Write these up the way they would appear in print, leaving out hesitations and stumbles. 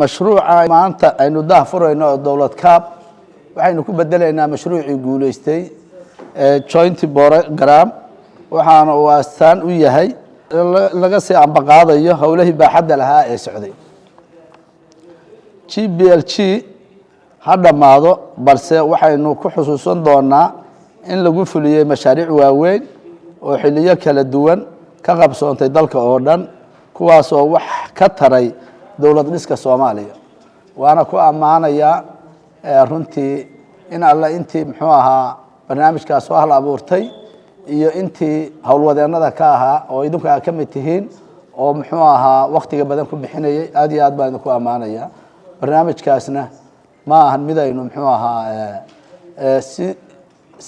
مشروع maanta aynu dah furayno dawlad kaab waxaynu ku bedeleynaa mashruuci guuleystay joint program waxaana uu astaan u yahay laga sii ambaqaadayo hawlaha baaxadda lahaa ee socday GBLG ha dhamaado balse waxaynu ku xusuusan doonaa in lagu fuliyay mashaariic waaweyn oo xilliyo kala duwan ka qabsoontay dalka oo dhan kuwaas oo wax ka taray dawlad dhiska Soomaaliya waana ku amaanaya runtii in alla intii muxuu ahaa barnaamijkaas soo hal abuurtay iyo intii hawlwadeennada ka ahaa oo idinku ka mid tihiin oo muxuu ahaa waqtiga badan ku bixinayay aad iyo aad baan ku amaanaya barnaamijkaasna ma ahan mid aynu muxuu ahaa si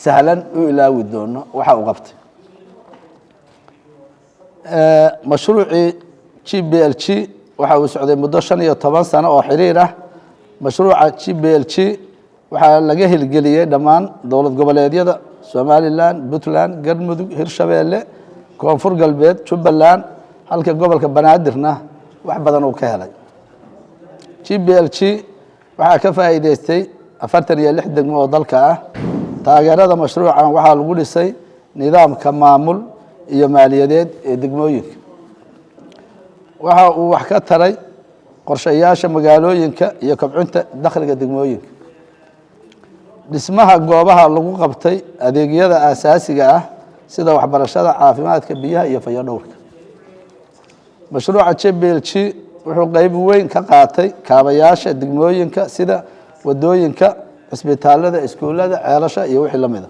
sahlan u ilaawi doono waxa uu qabtay mashruuci GBLG waxa uu socday muddo 15 sano oo xiriir ah mashruuca GBLG waxa laga hirgeliyay dhamaan dawlad goboleedyada Somaliland, Puntland, Galmudug, Hirshabeelle, Koonfur Galbeed, Jubbaland halka gobolka Banaadirna wax badan uu ka helay GBLG waxa ka faa'iideystay 46 degmo oo dalka ah taageerada mashruucan waxa lagu dhisay nidaamka maamul iyo maaliyadeed ee degmooyinka waxa uu wax ka taray qorshayaasha magaalooyinka iyo kobcinta dakhliga degmooyinka dhismaha goobaha lagu qabtay adeegyada aasaasiga ah sida waxbarashada caafimaadka biyaha iyo fayadhowrka mashruuca GBLG wuxuu qayb weyn ka qaatay kaabayaasha degmooyinka sida wadooyinka isbitaalada iskuulada ceelasha iyo wixii lamida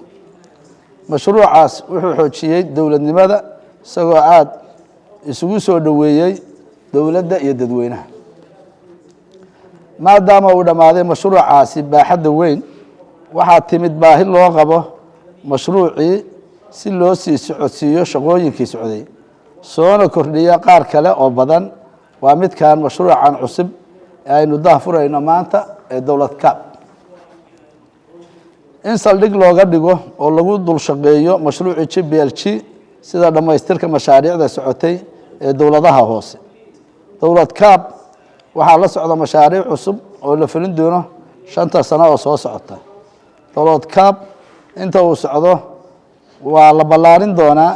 mashruucaas wuxuu xoojiyay dawladnimada isagoo aad isugu soo dhaweeyay dawladda iyo dadweynaha maadaama uu dhamaaday mashruucaasi baaxadda weyn waxaa timid baahi loo qabo mashruucii si loo sii socodsiiyo shaqooyinkii socday soona kordhiya qaar kale oo badan waa midkaan mashruucan cusub ee aynu dah furayno maanta ee dawlad kaab in saldhig looga dhigo oo lagu dul shaqeeyo mashruuci GBLG sida dhamaystirka mashaariicda socotay ee dawladaha hoose dawlad kaab waxa la socda mashaariic cusub oo la fulin doono 5 sano oo soo socota dawlad kaab inta uu socdo waa la balaarin doonaa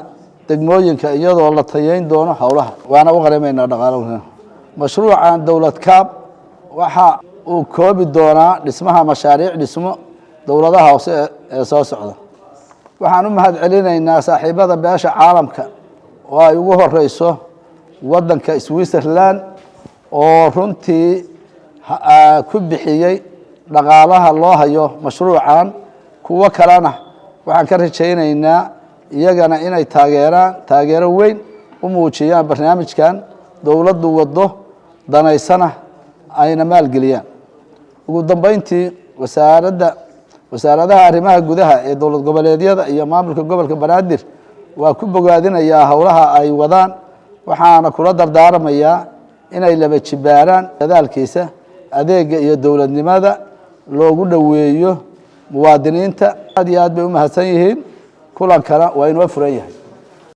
degmooyinka iyadoo la tayeyn doono hawlaha waana u qareemeynaa dhaqaalaha mashruucan dawlad kaab waxa uu koobi doonaa dhismaha mashaariic dhismo dawladaha hoose ee soo socda waxaan u mahad celinaynaa saaxiibada beesha caalamka oo ay ugu horeyso wadanka Switzerland oo runtii ku bixiyay dhaqaalaha loo hayo mashruucan kuwa kalena waxaan ka rajaynaynaa iyagana inay taageero weyn u muujiyaan barnaamijkan dawladdu wado danaysana ayna maalgeliyaan ugu dambeyntii wasaaradaha arrimaha gudaha ee dawlad goboleedyada iyo maamulka gobolka Banaadir waa ku bogaadinayaa hawlaha ay wadaan waxaana kula dardaarmayaa inay laba jibaaraan dadaalkiisa adeega iyo dawladnimada loogu dhaweeyo muwaadiniinta aad iyo aad bay u mahadsan yihiin kulankana waa inoo furan yahay